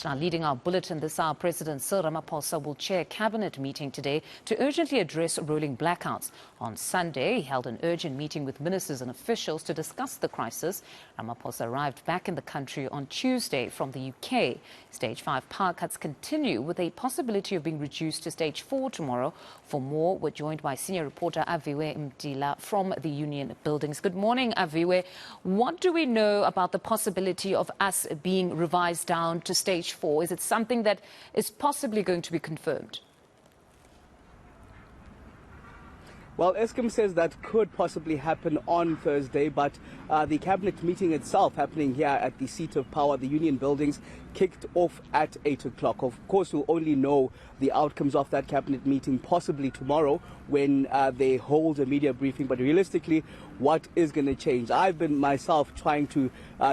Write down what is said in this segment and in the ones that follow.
Now, leading our bulletin this hour, President Cyril Ramaphosa will chair a cabinet meeting today to urgently address rolling blackouts. On Sunday, he held an urgent meeting with ministers and officials to discuss the crisis. Ramaphosa arrived back in the country on Tuesday from the UK. Stage 5 power cuts continue, with a possibility of being reduced to Stage 4 tomorrow. For more, we're joined by senior reporter Aviwe Mtila from the Union Buildings. Good morning, Aviwe. What do we know about the possibility of us being revised down to Stage 4? Is it something that is possibly going to be confirmed? Well, eNCA says that could possibly happen on Thursday, but the cabinet meeting itself happening here at the seat of power, the Union Buildings, kicked off at 8 o'clock. Of course, we'll only know the outcomes of that cabinet meeting possibly tomorrow when they hold a media briefing. But realistically, what is going to change? I've been myself trying to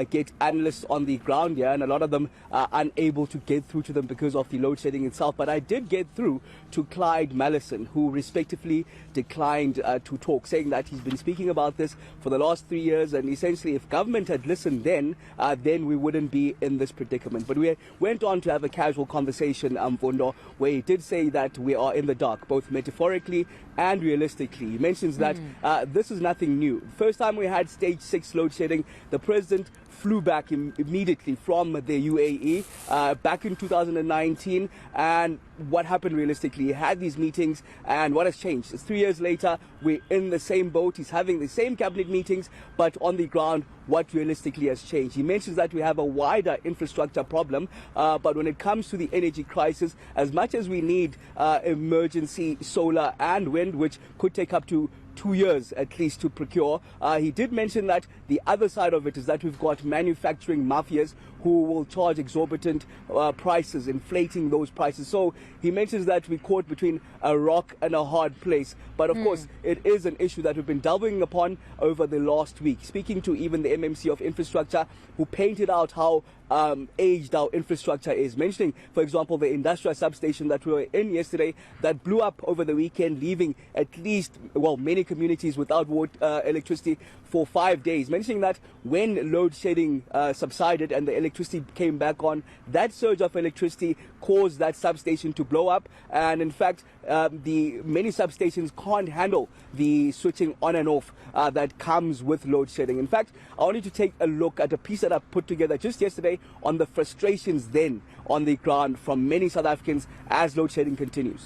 get analysts on the ground here, and a lot of them are unable to get through to them because of the load shedding itself. But I did get through to Clyde Mallison, who respectively declined to talk, saying that he's been speaking about this for the last 3 years, and essentially if government had listened then we wouldn't be in this predicament. But we went on to have a casual conversation, Mfundo, where he did say that we are in the dark, both metaphorically and realistically. He mentions that this is nothing new. First time we had Stage 6 load shedding, the president flew back immediately from the UAE back in 2019. And what happened realistically? He had these meetings, and what has changed? It's 3 years later, we're in the same boat. He's having the same cabinet meetings, but on the ground, what realistically has changed? He mentions that we have a wider infrastructure problem, but when it comes to the energy crisis, as much as we need emergency solar and wind, which could take up to 2 years at least to procure, he did mention that the other side of it is that we've got manufacturing mafias who will charge exorbitant prices, inflating those prices. So he mentions that we're caught between a rock and a hard place. But of course, it is an issue that we've been delving upon over the last week, speaking to even the MMC of Infrastructure, who painted out how aged our infrastructure is, mentioning, for example, the industrial substation that we were in yesterday that blew up over the weekend, leaving at least, well, many communities without electricity for 5 days, mentioning that when load shedding subsided and the electricity came back on, that surge of electricity caused that substation to blow up. And in fact, the many substations can't handle the switching on and off that comes with load shedding. In fact, I wanted to take a look at a piece that I put together just yesterday on the frustrations then on the ground from many South Africans as load shedding continues.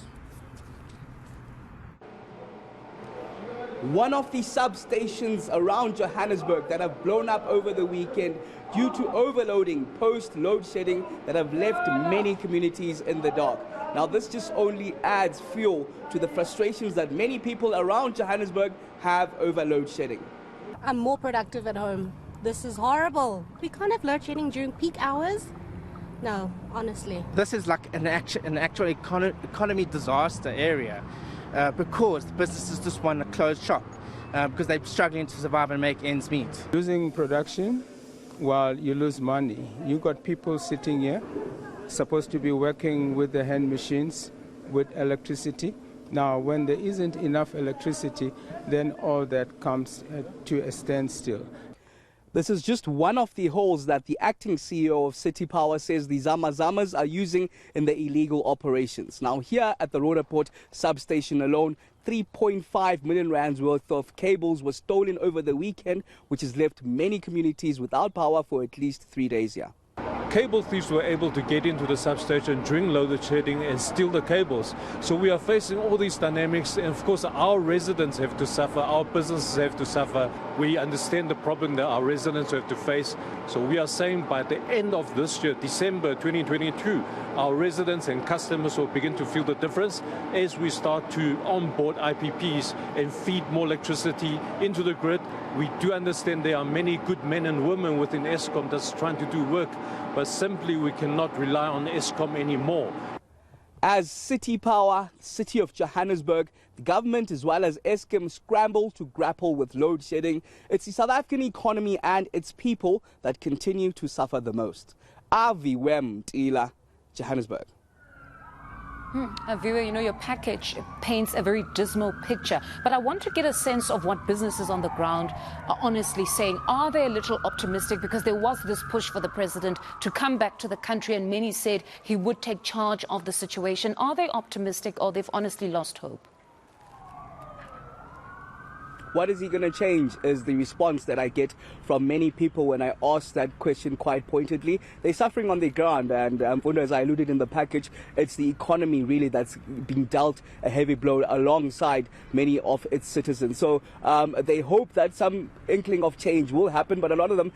One of the substations around Johannesburg that have blown up over the weekend due to overloading post-load shedding that have left many communities in the dark. Now, this just only adds fuel to the frustrations that many people around Johannesburg have over load shedding. I'm more productive at home. This is horrible. We can't have load shedding during peak hours. No, honestly. This is like an actual economy disaster area. Because businesses just want to close shop because they're struggling to survive and make ends meet. Losing production while you lose money. You got people sitting here supposed to be working with the hand machines with electricity. Now, when there isn't enough electricity, then all that comes to a standstill. This is just one of the holes that the acting CEO of City Power says the Zamazamas are using in the illegal operations. Now, here at the Roodepoort substation alone, 3.5 million rands worth of cables were stolen over the weekend, which has left many communities without power for at least 3 days here. Cable thieves were able to get into the substation during load shedding and steal the cables. So we are facing all these dynamics, and of course our residents have to suffer, our businesses have to suffer. We understand the problem that our residents have to face. So we are saying by the end of this year, December 2022, our residents and customers will begin to feel the difference as we start to onboard IPPs and feed more electricity into the grid. We do understand there are many good men and women within Eskom that's trying to do work, but simply we cannot rely on Eskom anymore. As City Power, City of Johannesburg, the government as well as Eskom scramble to grapple with load shedding, it's the South African economy and its people that continue to suffer the most. Aviwe Mtila, Johannesburg. Aviwe, your package paints a very dismal picture. But I want to get a sense of what businesses on the ground are honestly saying. Are they a little optimistic? Because there was this push for the president to come back to the country, and many said he would take charge of the situation. Are they optimistic, or they've honestly lost hope? What is he going to change is the response that I get from many people when I ask that question quite pointedly. They're suffering on the ground, and as I alluded in the package, it's the economy really that's being dealt a heavy blow alongside many of its citizens. So they hope that some inkling of change will happen, but a lot of them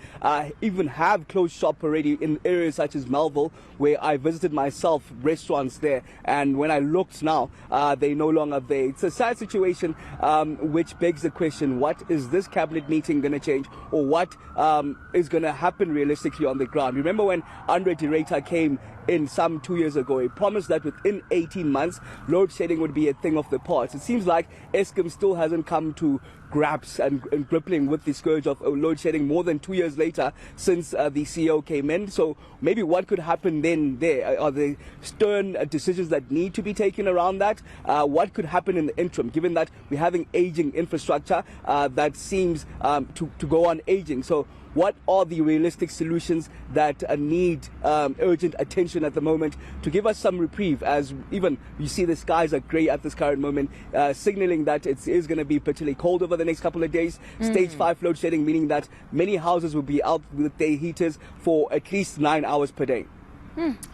even have closed shop already in areas such as Melville, where I visited myself, restaurants there, and when I looked now, they're no longer there. It's a sad situation, which begs the question, what is this cabinet meeting going to change, or what is going to happen realistically on the ground? Remember when Andre Director came in some 2 years ago, he promised that within 18 months, load shedding would be a thing of the past. It seems like Eskom still hasn't come to grasp and grappling with the scourge of load shedding more than 2 years later since the CEO came in. So maybe what could happen then there? Are there stern decisions that need to be taken around that? What could happen in the interim, given that we're having aging infrastructure that seems to go on aging? So what are the realistic solutions that need urgent attention at the moment to give us some reprieve, as even you see the skies are grey at this current moment, signaling that it is going to be particularly cold over the next couple of days. Stage 5 load shedding, meaning that many houses will be out with their heaters for at least 9 hours per day.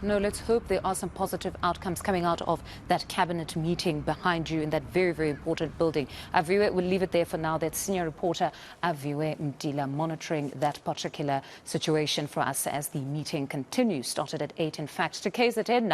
No, let's hope there are some positive outcomes coming out of that cabinet meeting behind you in that very, very important building. Aviwe, we'll leave it there for now. That's senior reporter Aviwe Mtila monitoring that particular situation for us as the meeting continues. Started at 8, in fact. To KZN now.